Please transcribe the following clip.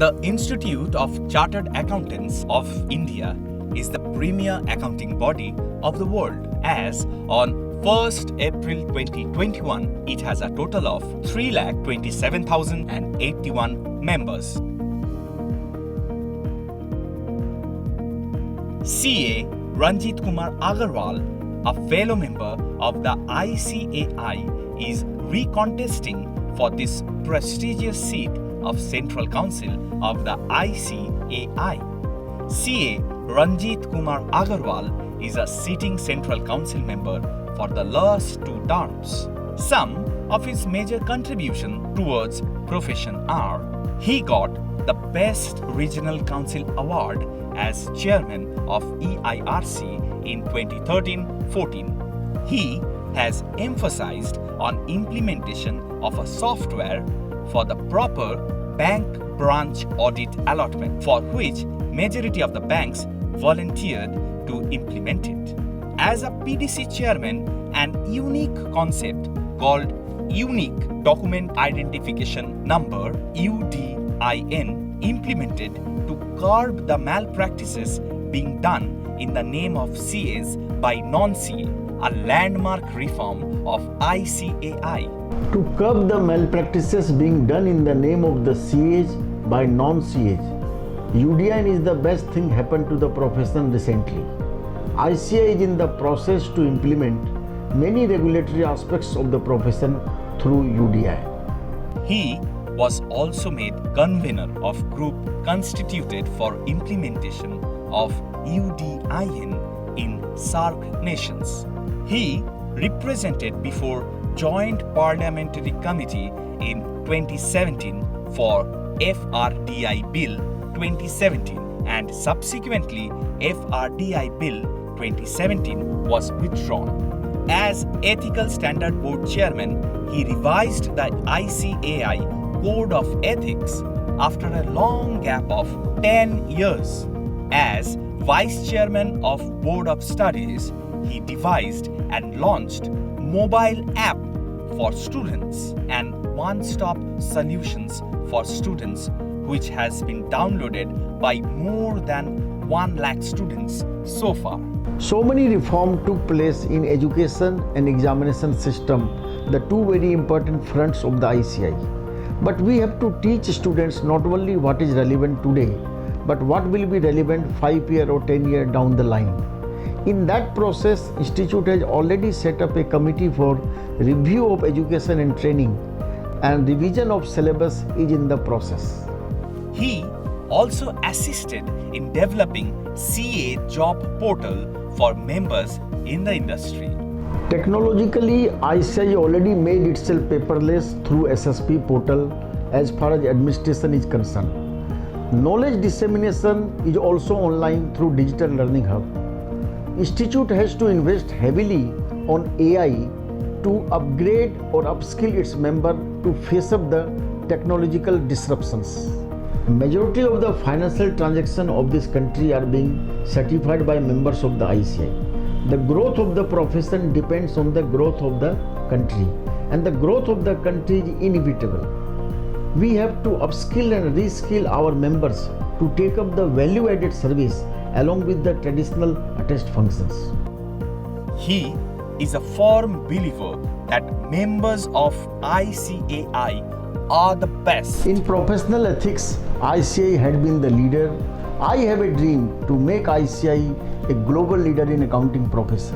The Institute of Chartered Accountants of India is the premier accounting body of the world, as on 1st April 2021, it has a total of 3,27,081 members. CA Ranjit Kumar Agarwal, a fellow member of the ICAI, is recontesting for this prestigious seat of Central Council of the ICAI. CA Ranjit Kumar Agarwal is a sitting Central Council member for the last 2 terms. Some of his major contributions towards profession are: he got the Best Regional Council Award as Chairman of EIRC in 2013-14. He has emphasized on implementation of a software for the proper bank branch audit allotment, for which majority of the banks volunteered to implement it. As a PDC chairman, an unique concept called Unique Document Identification Number (UDIN) implemented to curb the malpractices being done in the name of CAs by non-CA, a landmark reform of ICAI. To curb the malpractices being done in the name of the CAs by non-CAs, UDIN is the best thing happened to the profession recently. ICAI is in the process to implement many regulatory aspects of the profession through UDIN. He was also made convener of group constituted for implementation of UDIN in SAARC nations. He represented before Joint Parliamentary Committee in 2017 for FRDI Bill 2017, and subsequently FRDI Bill 2017 was withdrawn. As Ethical Standard Board Chairman, he revised the ICAI Code of Ethics after a long gap of 10 years. As Vice Chairman of Board of Studies, he devised and launched mobile app for students and one-stop solutions for students, which has been downloaded by more than 1 lakh students so far. So many reforms took place in education and examination system, the two very important fronts of the ICAI. But we have to teach students not only what is relevant today, but what will be relevant 5 years or 10 years down the line. In that process, Institute has already set up a committee for review of education and training, and revision of syllabus is in the process. He also assisted in developing CA job portal for members in the industry. Technologically, ICAI already made itself paperless through SSP portal as far as administration is concerned. Knowledge dissemination is also online through Digital Learning Hub. Institute has to invest heavily on AI to upgrade or upskill its member to face up the technological disruptions. Majority of the financial transactions of this country are being certified by members of the ICAI. The growth of the profession depends on the growth of the country, and the growth of the country is inevitable. We have to upskill and reskill our members to take up the value-added service along with the traditional attached functions. He is a firm believer that members of ICAI are the best. In professional ethics, ICAI had been the leader. I have a dream to make ICAI a global leader in accounting profession.